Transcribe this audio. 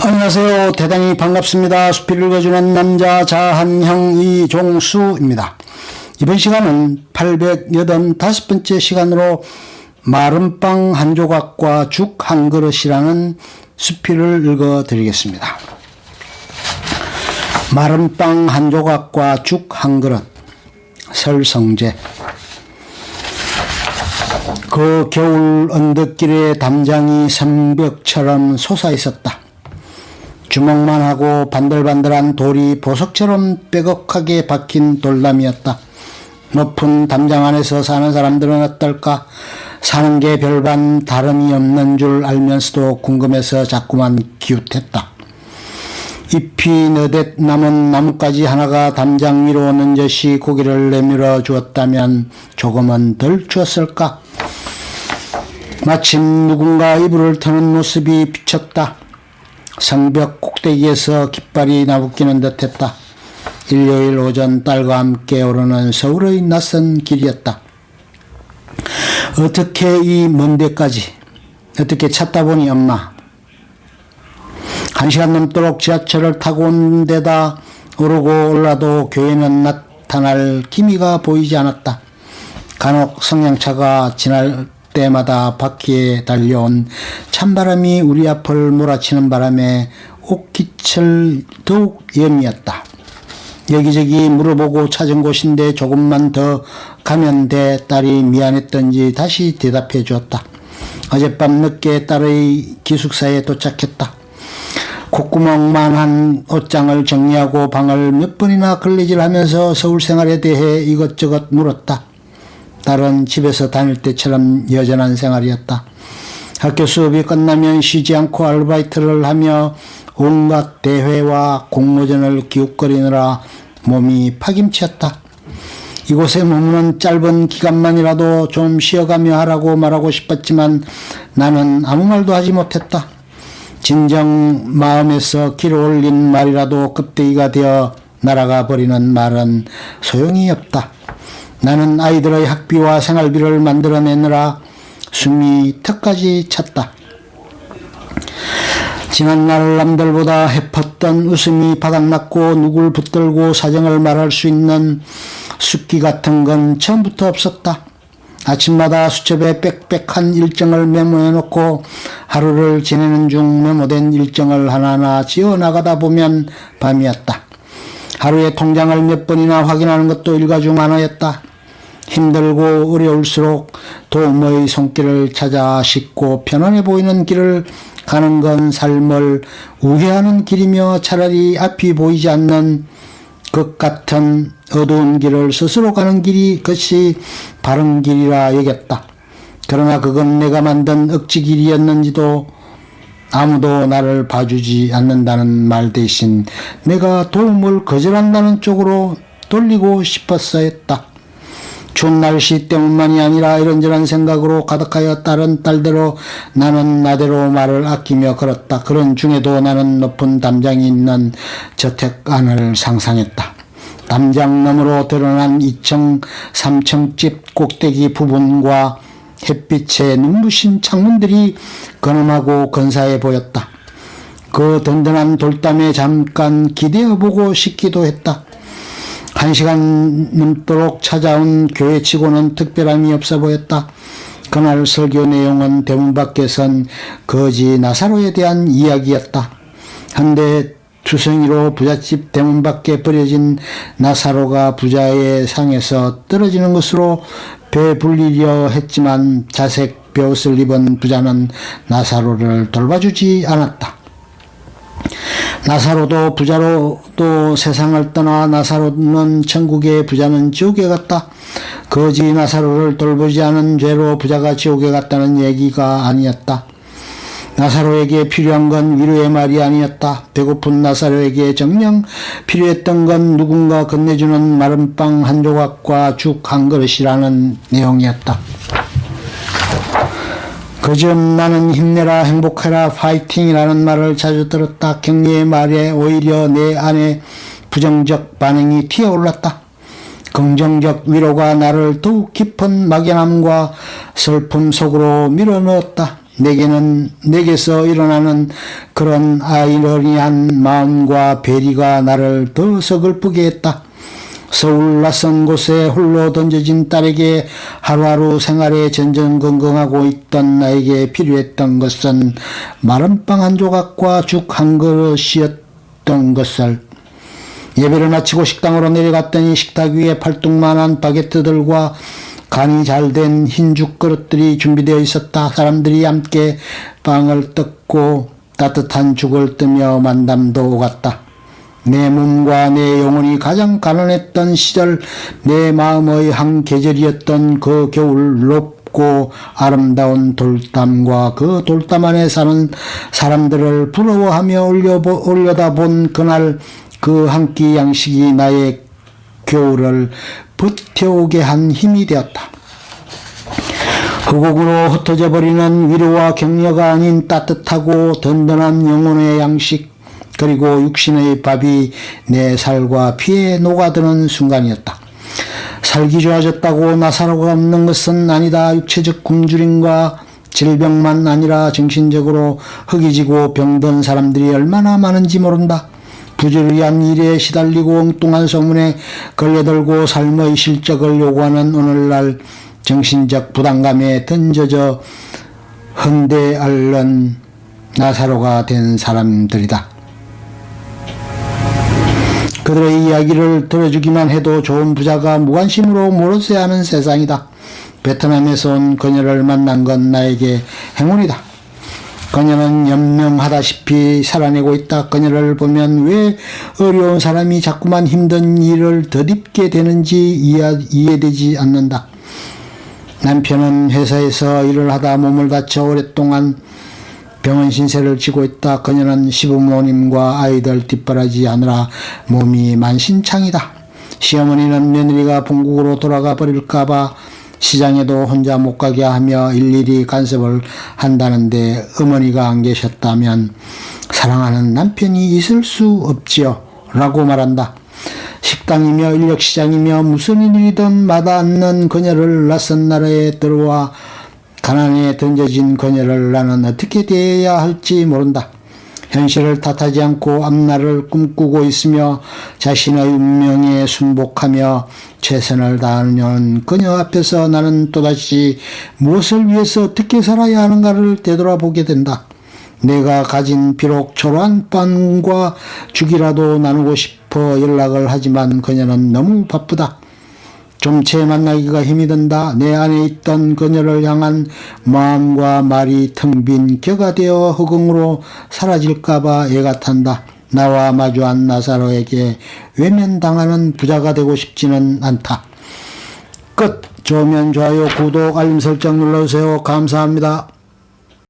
안녕하세요. 대단히 반갑습니다. 수필을 읽어주는 남자 자한형 이종수입니다. 이번 시간은 885번째 시간으로 마른빵 한 조각과 죽 한 그릇이라는 수필을 읽어드리겠습니다. 마른빵 한 조각과 죽 한 그릇. 설성재. 그 겨울 언덕길에 담장이 성벽처럼 솟아있었다. 주먹만 하고 반들반들한 돌이 보석처럼 빼곡하게 박힌 돌담이었다. 높은 담장 안에서 사는 사람들은 어떨까? 사는 게 별반 다름이 없는 줄 알면서도 궁금해서 자꾸만 기웃했다. 잎이 너댓 남은 나뭇가지 하나가 담장 위로 넌젓이 고개를 내밀어 주었다면 조금은 덜 추웠을까? 마침 누군가 이불을 터는 모습이 비쳤다. 성벽 꼭대기에서 깃발이 나부끼는 듯했다. 일요일 오전 딸과 함께 오르는 서울의 낯선 길이었다. 어떻게 이 먼 데까지, 어떻게 찾다 보니 엄마. 1시간 넘도록 지하철을 타고 온 데다 오르고 올라도 교회는 나타날 기미가 보이지 않았다. 간혹 성냥차가 지날 때마다 바퀴에 달려온 찬바람이 우리 앞을 몰아치는 바람에 옷깃을 더욱 염이었다. 여기저기 물어보고 찾은 곳인데 조금만 더 가면 돼. 딸이 미안했던지 다시 대답해 주었다. 어젯밤 늦게 딸의 기숙사에 도착했다. 콧구멍만한 옷장을 정리하고 방을 몇 번이나 걸레질하면서 서울 생활에 대해 이것저것 물었다. 딸은 집에서 다닐 때처럼 여전한 생활이었다. 학교 수업이 끝나면 쉬지 않고 아르바이트를 하며 온갖 대회와 공모전을 기웃거리느라 몸이 파김치였다. 이곳에 머무는 짧은 기간만이라도 좀 쉬어가며 하라고 말하고 싶었지만 나는 아무 말도 하지 못했다. 진정 마음에서 길 올린 말이라도 껍데기가 되어 날아가 버리는 말은 소용이 없다. 나는 아이들의 학비와 생활비를 만들어내느라 숨이 턱까지 찼다. 지난날 남들보다 해펐던 웃음이 바닥났고 누굴 붙들고 사정을 말할 수 있는 숫기 같은 건 처음부터 없었다. 아침마다 수첩에 빽빽한 일정을 메모해놓고 하루를 지내는 중 메모된 일정을 하나하나 지어나가다 보면 밤이었다. 하루에 통장을 몇 번이나 확인하는 것도 일과 중 하나였다. 힘들고 어려울수록 도움의 손길을 찾아 쉽고 편안해 보이는 길을 가는 건 삶을 우회하는 길이며 차라리 앞이 보이지 않는 것 같은 어두운 길을 스스로 가는 길이 것이 바른 길이라 여겼다. 그러나 그건 내가 만든 억지길이었는지도 아무도 나를 봐주지 않는다는 말 대신 내가 도움을 거절한다는 쪽으로 돌리고 싶었어 했다. 추운 날씨 때문만이 아니라 이런저런 생각으로 가득하여 딸은 딸대로 나는 나대로 말을 아끼며 걸었다. 그런 중에도 나는 높은 담장이 있는 저택 안을 상상했다. 담장 너머로 드러난 2층, 3층 집 꼭대기 부분과 햇빛에 눈부신 창문들이 근엄하고 근사해 보였다. 그 든든한 돌담에 잠깐 기대어보고 싶기도 했다. 1시간 넘도록 찾아온 교회치고는 특별함이 없어 보였다. 그날 설교 내용은 대문 밖에 선 거지 나사로에 대한 이야기였다. 한데 투성이로 부잣집 대문 밖에 버려진 나사로가 부자의 상에서 떨어지는 것으로 배불리려 했지만 자색 베옷을 입은 부자는 나사로를 돌봐주지 않았다. 나사로도 부자로도 세상을 떠나 나사로는 천국에 부자는 지옥에 갔다. 거지 나사로를 돌보지 않은 죄로 부자가 지옥에 갔다는 얘기가 아니었다. 나사로에게 필요한 건 위로의 말이 아니었다. 배고픈 나사로에게 정녕 필요했던 건 누군가 건네주는 마른빵 한 조각과 죽 한 그릇이라는 내용이었다. 그중 나는 힘내라, 행복해라, 파이팅이라는 말을 자주 들었다. 격려의 말에 오히려 내 안에 부정적 반응이 튀어올랐다. 긍정적 위로가 나를 더욱 깊은 막연함과 슬픔 속으로 밀어넣었다. 내게서 일어나는 그런 아이러니한 마음과 배리가 나를 더 서글프게 했다. 서울 낯선 곳에 홀로 던져진 딸에게 하루하루 생활에 전전긍긍하고 있던 나에게 필요했던 것은 마른빵 한 조각과 죽 한 그릇이었던 것을. 예배를 마치고 식당으로 내려갔더니 식탁 위에 팔뚝만한 바게트들과 간이 잘된 흰죽 그릇들이 준비되어 있었다. 사람들이 함께 빵을 뜯고 따뜻한 죽을 뜨며 만담도 오갔다. 내 몸과 내 영혼이 가장 가난했던 시절, 내 마음의 한 계절이었던 그 겨울, 높고 아름다운 돌담과 그 돌담 안에 사는 사람들을 부러워하며 올려다본 그날, 그 한 끼 양식이 나의 겨울을 버텨오게 한 힘이 되었다. 흑옥으로 흩어져 버리는 위로와 격려가 아닌 따뜻하고 든든한 영혼의 양식, 그리고 육신의 밥이 내 살과 피에 녹아드는 순간이었다. 살기 좋아졌다고 나사로가 없는 것은 아니다. 육체적 굶주림과 질병만 아니라 정신적으로 허기지고 병든 사람들이 얼마나 많은지 모른다. 부조리한 일에 시달리고 엉뚱한 소문에 걸려들고 삶의 실적을 요구하는 오늘날 정신적 부담감에 던져져 헌데 앓는 나사로가 된 사람들이다. 그들의 이야기를 들어주기만 해도 좋은 부자가 무관심으로 물었어야 하는 세상이다. 베트남에서 온 그녀를 만난 건 나에게 행운이다. 그녀는 연명하다시피 살아내고 있다. 그녀를 보면 왜 어려운 사람이 자꾸만 힘든 일을 덧입게 되는지 이해되지 않는다. 남편은 회사에서 일을 하다 몸을 다쳐 오랫동안 병원 신세를 지고 있다. 그녀는 시부모님과 아이들 뒷바라지 하느라 몸이 만신창이다. 시어머니는 며느리가 본국으로 돌아가 버릴까봐 시장에도 혼자 못 가게 하며 일일이 간섭을 한다는데 어머니가 안 계셨다면 사랑하는 남편이 있을 수 없지요 라고 말한다. 식당이며 인력시장이며 무슨 일이든 마다 않는 그녀를 낯선 나라에 들어와 가난에 던져진 그녀를 나는 어떻게 대해야 할지 모른다. 현실을 탓하지 않고 앞날을 꿈꾸고 있으며 자신의 운명에 순복하며 최선을 다하는 그녀 앞에서 나는 또다시 무엇을 위해서 어떻게 살아야 하는가를 되돌아보게 된다. 내가 가진 비록 초라한 빵과 죽이라도 나누고 싶어 연락을 하지만 그녀는 너무 바쁘다. 좀채 만나기가 힘이 든다. 내 안에 있던 그녀를 향한 마음과 말이 텅 빈 겨가 되어 허공으로 사라질까봐 애가 탄다. 나와 마주한 나사로에게 외면당하는 부자가 되고 싶지는 않다. 끝. 좋으면 좋아요, 구독, 알림 설정 눌러주세요. 감사합니다.